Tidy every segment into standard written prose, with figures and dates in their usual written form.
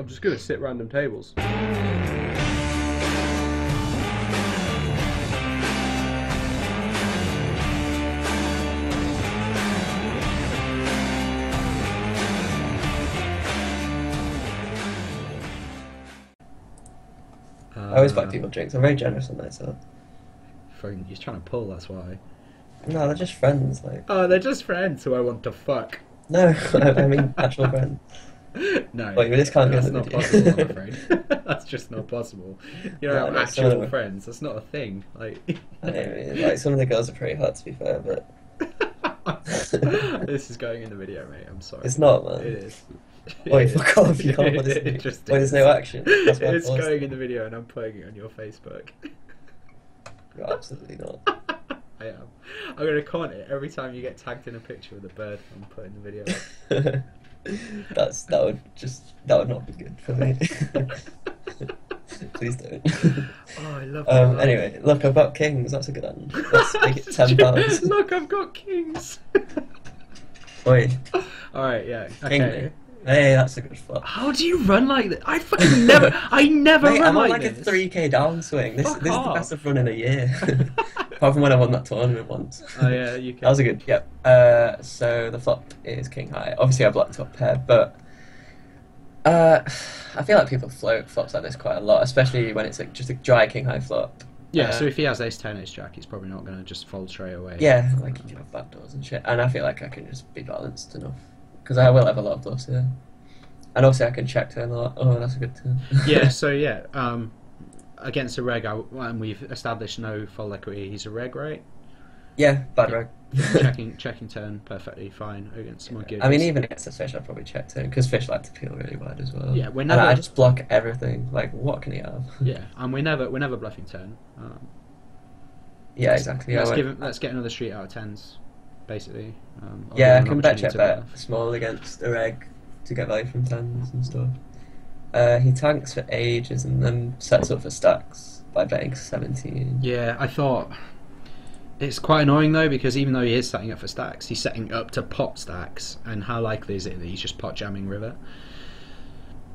I'm just gonna sit random tables. I always buy people drinks. I'm very generous on myself. He's trying to pull, that's why. No, they're just friends. Like, Oh, they're just friends who I want to fuck. no, I mean actual friends. No, Like, this can't be that's on the not video. possible, I'm afraid. That's just not possible. You don't No, have no, some of actual them- friends. That's not a thing. Like, I mean, like some of the girls are pretty hot, to be fair, but this is going in the video, mate. I'm sorry. it's not, man. It is. Wait, fuck off! You can't put this. It just Wait, is. there's no action. That's my It's fault. going in the video, and I'm putting it on your Facebook. You're absolutely not. I am. I'm gonna comment it every time you get tagged in a picture with a bird. I'm putting the video up. that would not be good for me. Please don't. Oh, I love that. Anyway, look, I've got kings. That's a good end. Let's make it £10. Look, I've got kings. Wait, Alright, yeah. king. Okay. Hey, that's a good flop. How do you run like this? I fucking never. I never Mate, run I'm on like like a this. 3k downswing. This Fuck is the off. best I've run in a year. Apart from when I won that tournament once. Oh yeah, you can. That was a good, yep. So the flop is king high. Obviously I blocked top pair, but I feel like people float flops like this quite a lot, especially when it's like just a dry king high flop. Yeah, so if he has ace 10 ace jack, he's probably not going to just fold straight away. Yeah, like you can have backdoors and shit. And I feel like I can just be balanced enough. Because I will have a lot of bluffs here. And also I can check turn a lot. Oh, that's a good turn. Yeah, so yeah, against a reg, and we've established no fold equity, he's a reg, right? Yeah, bad reg. checking turn perfectly fine against someone good. I mean, even against a fish, I'd probably check turn, because fish like to peel really wide as well. Yeah, we're And never. I just block everything. Like, what can he have? Yeah, and we're never bluffing turn. Yeah, exactly. Let's get another street out of tens, basically. Yeah, I I'll can give bet an check opportunity bet to small against a reg to get value from tens and stuff. He tanks for ages and then sets up for stacks by betting 17. Yeah, I thought it's quite annoying though, because even though he is setting up for stacks, he's setting up to pot stacks, and how likely is it that he's just pot jamming river?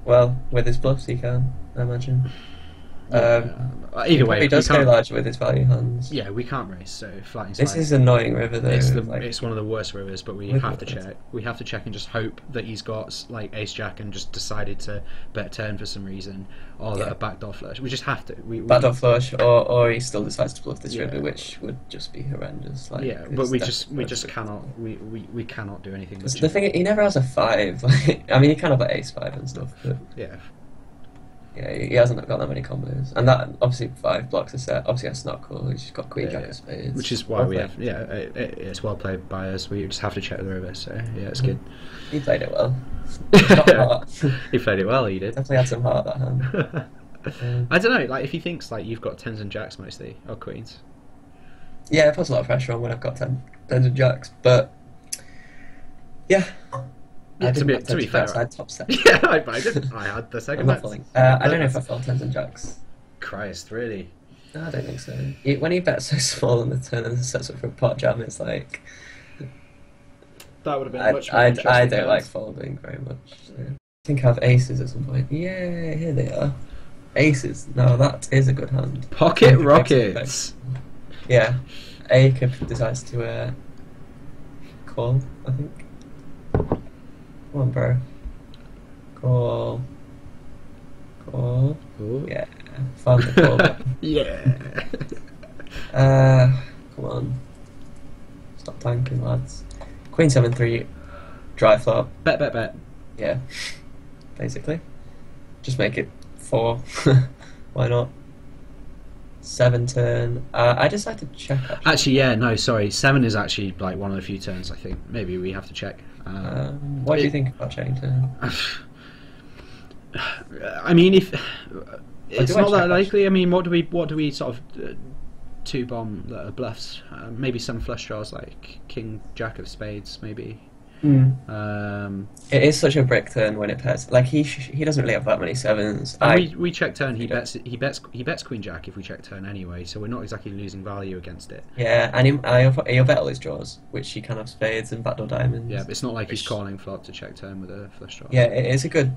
Well, with his bluffs he can, I imagine. Either way, he does we go can't, large with his value hands. yeah, we can't race, so flatting This slice. is annoying river though. It's one of the worst rivers, but we With have to what? check. We have to check and just hope that he's got like ace jack and just decided to bet turn for some reason, or that Yeah. a backdoor flush. We just have to. Backdoor flush, or he still decides to bluff this Yeah. river, which would just be horrendous. Like, yeah, it's but we definitely just worth it. cannot. We cannot do anything. The thing is, he never has a 5. Like, I mean, he can have like ace 5 and stuff, but Yeah. yeah, he hasn't got that many combos. And that obviously 5 blocks a set. Obviously that's not cool. He's just got queen jack of spades. Which is why Well we played. have. Yeah, it's well played by us. We just have to check the river. So yeah, it's good. He played it well. Not hard. He played it well. He did. Definitely had some heart that hand. I don't know. Like if he thinks like you've got tens and jacks mostly, or queens. Yeah, it puts a lot of pressure on when I've got 10s and jacks, but yeah. Yeah, I to didn't be have 10s and fair, jacks, I had top set. Yeah, I did. I had the I'm second. not bets. falling. I don't know if I fell 10s and jacks. Christ, really? No, I don't think so. When he bets so small on the turn and sets up for a pot jam, it's like That would have been I, much more I interesting. don't like folding very much. So. I think I have aces at some point. Yeah, here they are. Aces. No, that is a good hand. Pocket Pocket rockets. Yeah. A could decides to call, I think. Come on, bro. Call. Call. Ooh. Yeah. Found the call button. Yeah. Come on. Stop tanking, lads. Queen 7-3. Dry flop. Bet. Yeah. Basically. Just make it 4. Why not? 7 turn. I decided to check Actually, yeah, no, sorry. 7 is actually like one of the few turns. I think maybe we have to check. What do you think about checking turn? I mean, if it's do I not that check, likely. I mean, what do we sort of two bomb that are bluffs? Maybe some flush draws like king jack of spades, maybe. It is such a brick turn when it pairs. Like he doesn't really have that many 7s. We check turn. He bets queen jack if we check turn anyway. So we're not exactly losing value against it. Yeah, and he'll bet all his draws, which he can have spades and backdoor diamonds. Yeah, but it's not like he's calling flop to check turn with a flush draw. Yeah, it is a good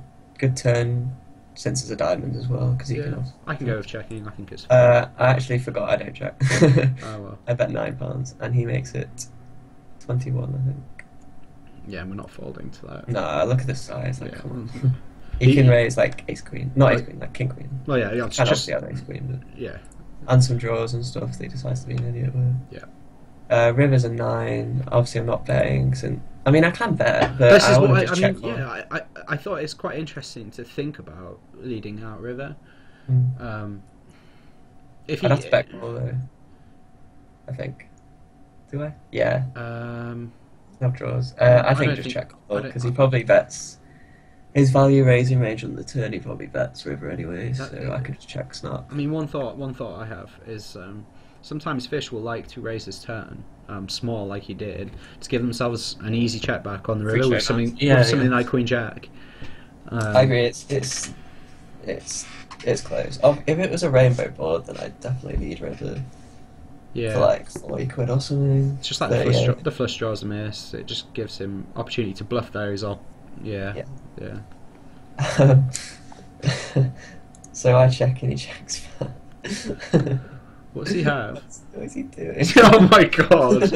turn since it's a diamond as well, because he Yeah, can also. I can go with checking. I think it's. I actually forgot I don't check. Oh well. I bet £9, and he makes it 21, I think. Yeah, and we're not folding to that. No, look at the size. Like, Yeah. come on. He can raise like ace queen, not ace queen, like king queen. Well, yeah, it's And just obviously have ace queen, yeah, but, and some draws and stuff. That he decides to be an idiot with. yeah. River's a 9. Obviously, I'm not betting. I mean, I can bet, but This I is want what to just I check mean. for. Yeah, I thought it's quite interesting to think about leading out river. Mm. If I'd he, have to bet more though. I think. Do I? Yeah. Have draws. I think don't just think- check I don't- because he probably bets his value raising range on the turn. He probably bets river anyway, That- so I could just check snap. I mean, one thought I have is sometimes fish will like to raise his turn small, like he did, to give themselves an easy check back on the Free river with check something, hands. Yeah, with something yeah. like Queen Jack. I agree. It's close. Oh, if it was a rainbow board, then I'd definitely lead river Yeah, for like 40 quid or something. it's just like But, the flush draws a miss. It just gives him opportunity to bluff there. He's all, yeah. So I check and he checks back. What's he have? What is he doing? Oh my god!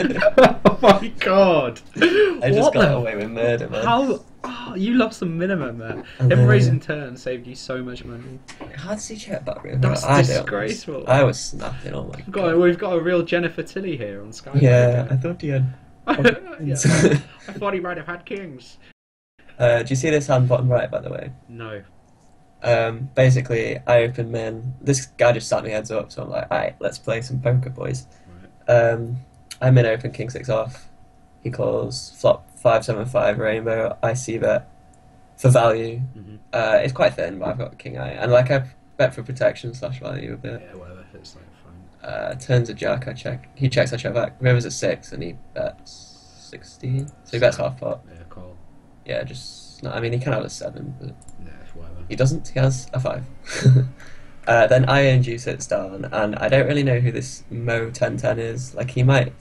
Oh my god! I just What got the- away with murder, man. How? Oh, you lost the minimum there. I Him know. raising turn saved you so much money. How does he check back river? That's I don't. disgraceful. I was snapping. Oh my god. We've got a real Jennifer Tilly here on Skype. Yeah, I thought he had. Yeah. I thought he might have had kings. Do you see this hand bottom right, by the way? No. Basically, I open min. This guy just sat me heads up, so I'm like, alright, let's play some poker, boys. Right. I min open king 6 off. He calls flop 5-7-5 rainbow. I see bet for value. Mm-hmm. It's quite thin, but I've got king eye, and like I bet for protection / value a bit. Yeah, whatever. It's like fine. Turns a jack, I check. He checks, I check back. River's at 6, and he bets 16. So he bets half pot. Yeah, call. Yeah, just. No, I mean, he can have a 7, but. Yeah, whatever. He doesn't. He has a 5. Then ING sits down, and I don't really know who this Mo 1010 is. Like, he might.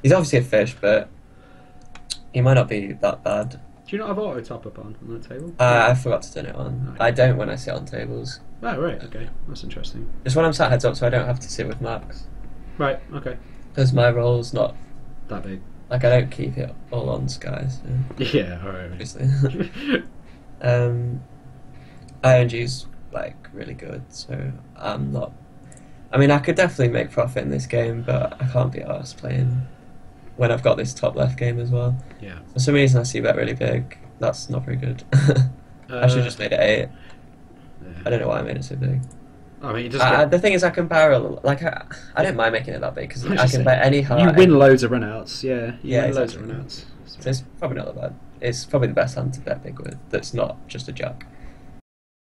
He's obviously a fish, but he might not be that bad. Do you not have auto top up on that table? I forgot to turn it on. Oh, I don't when I sit on tables. Oh, right. Okay, that's interesting. Just when I'm sat heads up, so I don't have to sit with Max. Right. Okay. Because my role's not. That big. Like, I don't keep it all on Sky, so. Yeah. All right. Obviously. ING's like really good, so I'm not. I mean, I could definitely make profit in this game, but I can't be arsed playing when I've got this top left game as well. Yeah. For some reason, I see bet really big. That's not very good. I should have just made it 8. Yeah. I don't know why I made it so big. I mean, it does get, The thing is, I can barrel. Like, I don't mind making it that big because I I just can say, bet any high. you win loads of runouts. Yeah. You Yeah, win loads of exactly. runouts. So it's probably not that bad. It's probably the best hand to bet big with. That's not just a jack.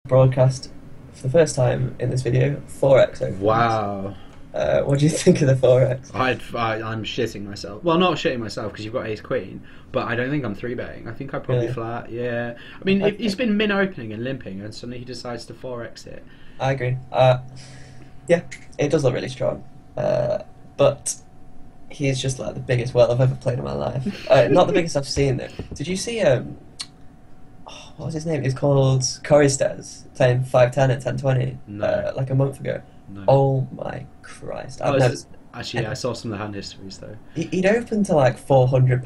Broadcast for the first time in this video 4x opens. Wow. What do you think of the 4x? I'm shitting myself. Well, not shitting myself because you've got ace queen, but I don't think I'm 3-betting. I think I probably Really? flat. Yeah. I mean, I he's been min opening and limping, and suddenly he decides to 4x it. I agree. Yeah, it does look really strong. But he's just like the biggest whale I've ever played in my life. Not the biggest I've seen though. Did you see what was his name? It's called Coristes playing 5-10 at 10-20 No. like a month ago. No. Oh my Christ! I've never. Actually, yeah, I saw some of the hand histories though. He'd open to like £400.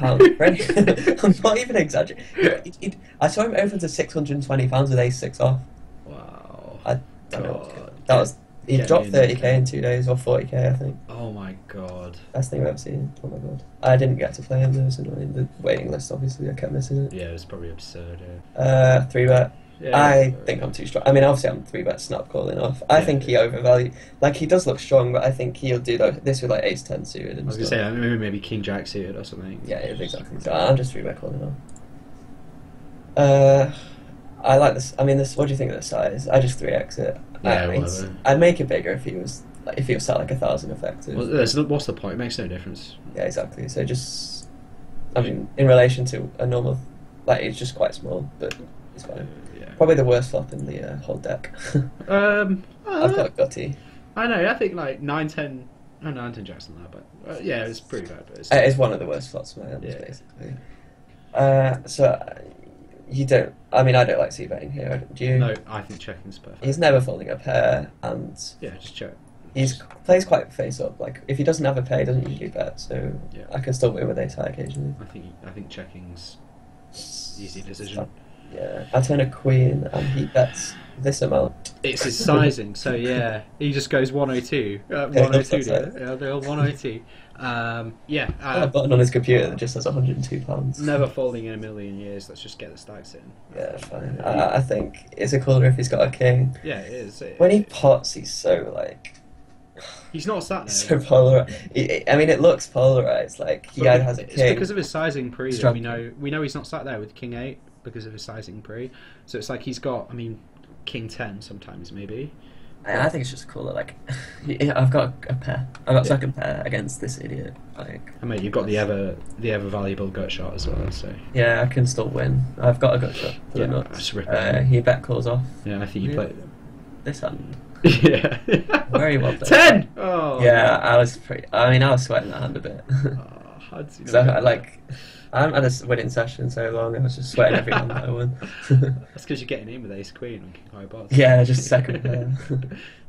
I'm not even exaggerating. I saw him open to £620 with ace 6 off. Wow. I don't know. God. That was he Get dropped me in 30k there. in 2 days or 40k, I think. Oh my god. Best thing I've ever seen. Oh my god. I didn't get to play him. There was annoying. The waiting list, obviously, I kept missing it. Yeah, it was probably absurd. 3-bet. Yeah. I think I'm too strong. I mean, obviously, I'm 3-bet snap calling off. I Yeah. think he overvalued. Like, he does look strong, but I think he'll do this with like ace 10 suited I and was gonna stuff. say maybe King Jack suited or something. Yeah, exactly. So I'm just 3-bet calling off. I like this. I mean, this. What do you think of the size? I just 3x it. Yeah, It's- I'd make it bigger if he was sat like 1,000 effective. What's the point? It makes no difference. Yeah, exactly. So just, I mean, in relation to a normal, like it's just quite small, but it's fine. Yeah. Probably the worst flop in the whole deck. I've got Gutty. I know. I think like 9-10. Oh, 9-10 Jackson that, but yeah, it's pretty bad. But It's one of the worst flops in my hands, Yeah. basically. So You don't. I mean, I don't like c-betting here. Do you? No, I think checking's perfect. He's never folding a pair, and Yeah, just check. he's plays quite face up. Like if he doesn't have a pair, he doesn't usually bet. So Yeah. I can still win with ace high occasionally. I think checking's easy decision. Yeah, I turn a queen, and he bets this amount. It's his sizing, so yeah, he just goes 102. 102, yeah, they're all 102. Yeah, Got a button on his computer that just says £102. never folding in a million years. Let's just get the stacks in. Yeah, fine. I think it's a cooler if he's got a king. Yeah, it is. When he pots, he's so like He's not sat there. so polarized. I mean, it looks polarized. Like he either has a It's king. because of his sizing pre that Structure. we know he's not sat there with king 8 because of his sizing pre. So it's like he's got, I mean, king 10 sometimes maybe. I think it's just cooler. Like I've got a pair. I've got a second pair against this idiot. Like I mean, you've got the ever valuable gut shot as well. So yeah, I can still win. I've got a gut shot to the yeah, nuts. just rip it. He bet calls off. Yeah, I think you Yeah. play. This hand. Yeah. Very well done. 10. Oh. Yeah, I was pretty. I mean, I was sweating that hand a bit. Oh, how'd you So know I that? like, I haven't had a winning session so long. I was just sweating every hand that I won. That's because you're getting in with ace queen on king high boss. Yeah, just second pair.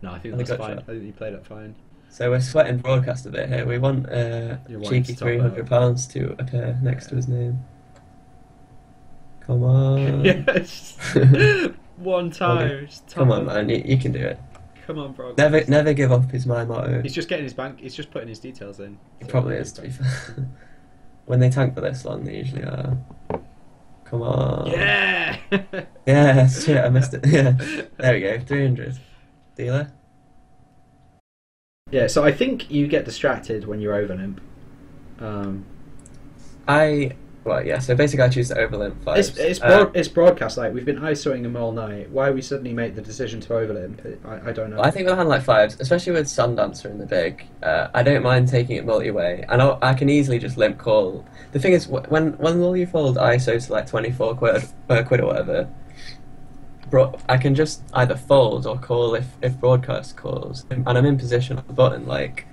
No, I think And the that's gut fine. shot. I think you played it fine. So we're sweating broadcast a bit here. We want You're wanting cheeky to top £300 to appear next to his name. Come on. Yes. One time. Just top Come on, it. man. You can do it. Come on, bro. Never give up is my motto. He's just getting his bank. He's just putting his details in. It probably is, to be fair. When they tank for this long, they usually are. Come on. Yeah. Yeah, shit, I missed it. Yeah. There we go, 300. Dealer? Yeah. So I think you get distracted when you're over limp. Well, yeah, so basically I choose to overlimp 5. It's broadcast. Like we've been ISOing him all night. Why we suddenly made the decision to overlimp? I don't know. I think with a hand like 5s, especially with Sundancer in the big, I don't mind taking it multi-way. And I can easily just limp call. The thing is, when all you fold ISO to like 24 quid or whatever, I can just either fold or call if broadcast calls. And I'm in position on the button, like,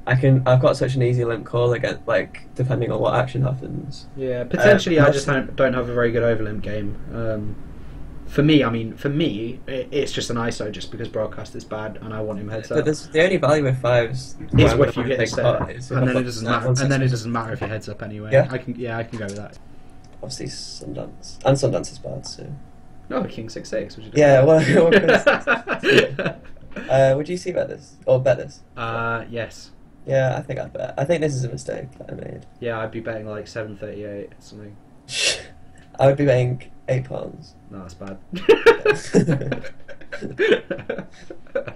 I've got such an easy limp call again, like, depending on what action happens. Yeah, potentially I just mostly- don't have a very good overlimp game. For me, it's just an ISO just because broadcast is bad and I want him heads up. But the only value with 5s Is where if you hit the big set, pot is if and I've then got it doesn't that matter. 1-6. And then it doesn't matter if your heads up anyway. Yeah? I can go with that. Obviously Sundance. And Sundance is bad, so... No, king 6-6. Would you do? Yeah, well, would you see bet this? Or bet this? Yes. Yeah, I think I'd bet. I think this is a mistake that I made. Yeah, I'd be betting like 7.38 or something. I would be betting £8. No, that's bad.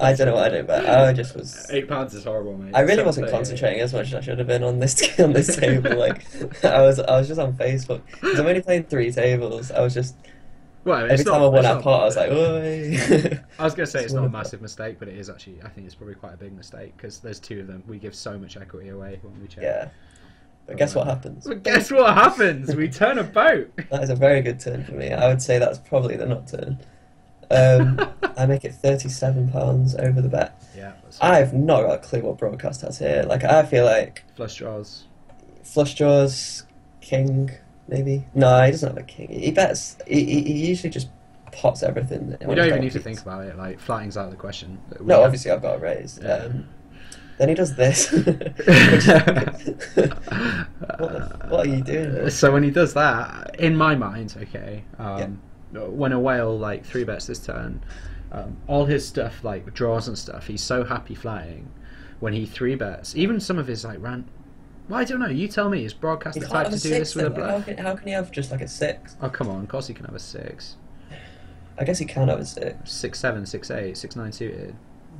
I don't know what I do, but I just was... £8 is horrible, mate. I really wasn't 7.38. concentrating as much as I should have been on this table. Like, I was just on Facebook because I'm only playing 3 tables. I was just Well, every time I won that pot, I was like, "Oi!" I was going to say it's not a massive mistake, but it is actually. I think it's probably quite a big mistake because there's 2 of them. We give so much equity away when we check. Yeah, but guess what happens? But guess what happens? We turn a boat. That is a very good turn for me. I would say that's probably the nut turn. I make it £37 over the bet. Yeah. I've not got a clue what broadcast has here. Like, I feel like Flush draws. flush draws, king, maybe. No, he doesn't have a king. He bets. He usually just pots everything. We don't even need to think about it. Like flatting's out of the question. No, obviously I've got a raise. Yeah. Then he does this. What are you doing? So when he does that, in my mind, okay, when a whale like 3 bets this turn, all his stuff like draws and stuff, he's so happy flatting. When he 3 bets, even some of his like rant. Well, I don't know. You tell me. Is broadcast He the can't type have to a do 6 this with a then. bluff? How can he have just like a 6? Oh come on! Of course he can have a 6, I guess he can have a 6. 6-7, 6-8, 6-9 suited,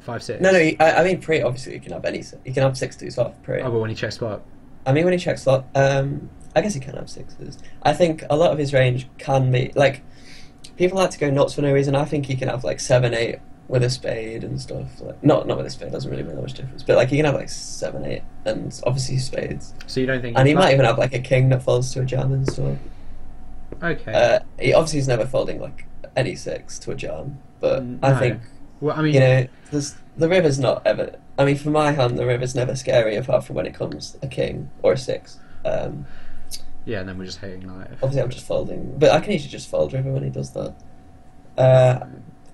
5-6. No, I mean pre. Obviously, he can have any. He can have 6-2s off pre. Oh, but when he checks flop. I mean, when he checks slot, I guess he can have 6s. I think a lot of his range can be like people like to go nuts for no reason. I think he can have like 7-8 with a spade and stuff. Like, not with a spade, doesn't really make that much difference. But like he can have like 7-8 and obviously spades. So you don't think? And he might even have like a king that folds to a jam and stuff. Okay. He obviously is never folding like any 6 to a jam, but I No. think Well, I mean, you know the river's not ever. I mean, for my hand, the river's never scary apart from when it comes a king or a 6. Yeah, and then we're just hating live. Obviously, I'm just folding, but I can usually just fold river when he does that. Uh,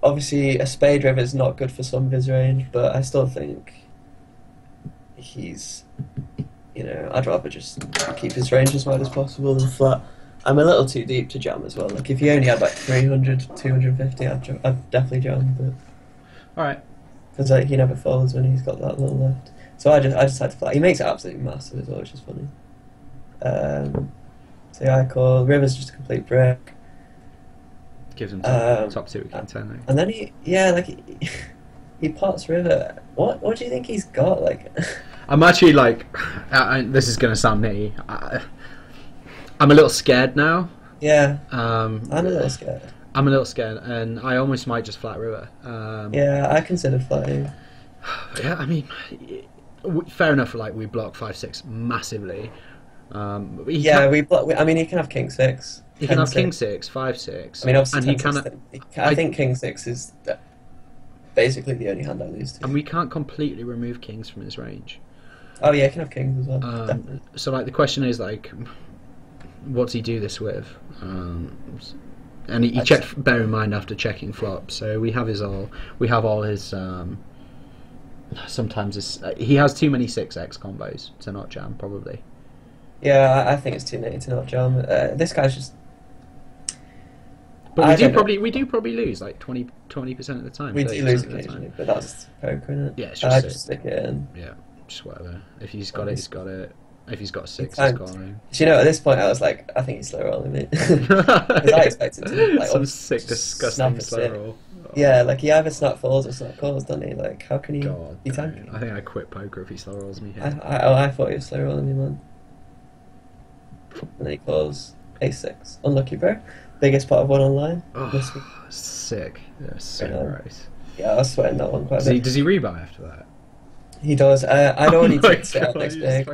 Obviously, a spade river is not good for some of his range, but I still think he's, I'd rather just keep his range as wide as possible and flat. I'm a little too deep to jam as well. Like, if he only had like 300, 250, I'd definitely jam, but Alright. because he never folds when he's got that little left. So I just had to flat. He makes it absolutely massive as well, which is funny. So yeah, I call river's just a complete brick. Gives him top 2 with king 10 though. And then he pots river. What do you think he's got? Like, I'm actually like, this is going to sound nitty. I'm a little scared now. yeah, I'm I'm a little scared. I'm a little scared, and I almost might just flat river. Yeah, I considered flatting. Yeah, I mean, fair enough. Like we block 5-6 massively. I mean, he can have king 6. He can have king 6, 5-6. I mean, obviously, and he can. I think king 6 is basically the only hand I lose to. And we can't completely remove kings from his range. Oh yeah, he can have kings as well. Definitely. So like the question is like, what's he do this with? And he checked. Bear in mind after checking flop, so we have all his. Sometimes he has too many 6x combos to not jam probably. Yeah, I think it's too late to not jam. This guy's just. But we do probably lose like 20% of the time. We do lose occasionally, but that's poker, isn't it? Yeah, it's just stick it in. Yeah, just whatever. If he's got it, he's got it. If he's got 6, he's got it. You know, at this point, I was like, I think he's slow rolling me. Because I expected to like some sick, disgusting slow roll. Oh. Yeah, like he either snap falls or snap calls, doesn't he? Like, how can he be tanking? I think I quit poker if he slow rolls me here. I thought he was slow rolling me, man. And then he calls ace-6. Unlucky, bro. Biggest pot of one online. Oh, sick. Yeah, so nice. Yeah, I was sweating that one quite a bit. Does he rebuy after that? He does. I'd already taken it out next day.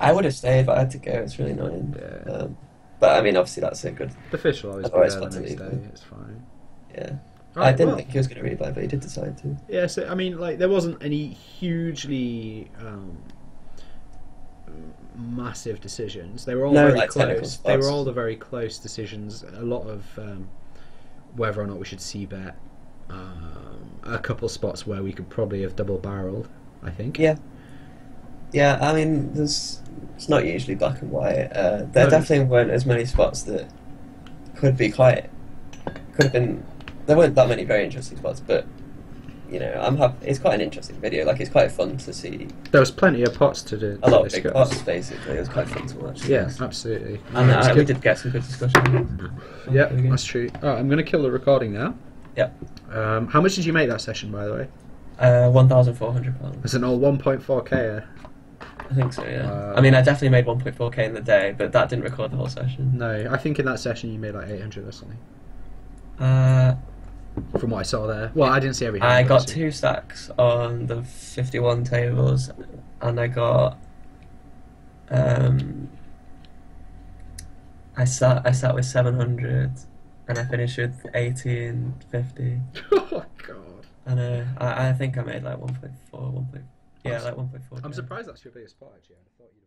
I would have stayed, but I had to go. It's really annoying. Yeah. But I mean, obviously, that's a good. The fish will always be there the next day. It's fine. Yeah. Right, I didn't think he was going to rebuy, but he did decide to. Yeah, so I mean, like, there wasn't any hugely massive decisions. They were all very close. They were all the very close decisions. A lot of whether or not we should c-bet. A couple spots where we could probably have double barreled, I think. Yeah. Yeah, I mean, it's not usually black and white. There definitely weren't as many spots that could have been. There weren't that many very interesting spots, but I'm happy. It's quite an interesting video. Like, it's quite fun to see. There was plenty of pots to do. A lot of big pots, basically. It was quite fun to watch. Yeah, absolutely. And we did get some good discussion. Yeah, that's true. Alright, I'm going to kill the recording now. Yep. How much did you make that session, by the way? £1,400. It's an old 1.4k. I think so, yeah. I mean, I definitely made 1.4k in the day, but that didn't record the whole session. No, I think in that session you made like 800 or something. From what I saw there. Well, I didn't see everything. I got 2 stacks on the 51 tables, and I got. I sat with 700, and I finished with 1850. Oh my god! And I think I made like 1.4, like 1.4. I'm surprised that's your biggest spot actually. I thought you'd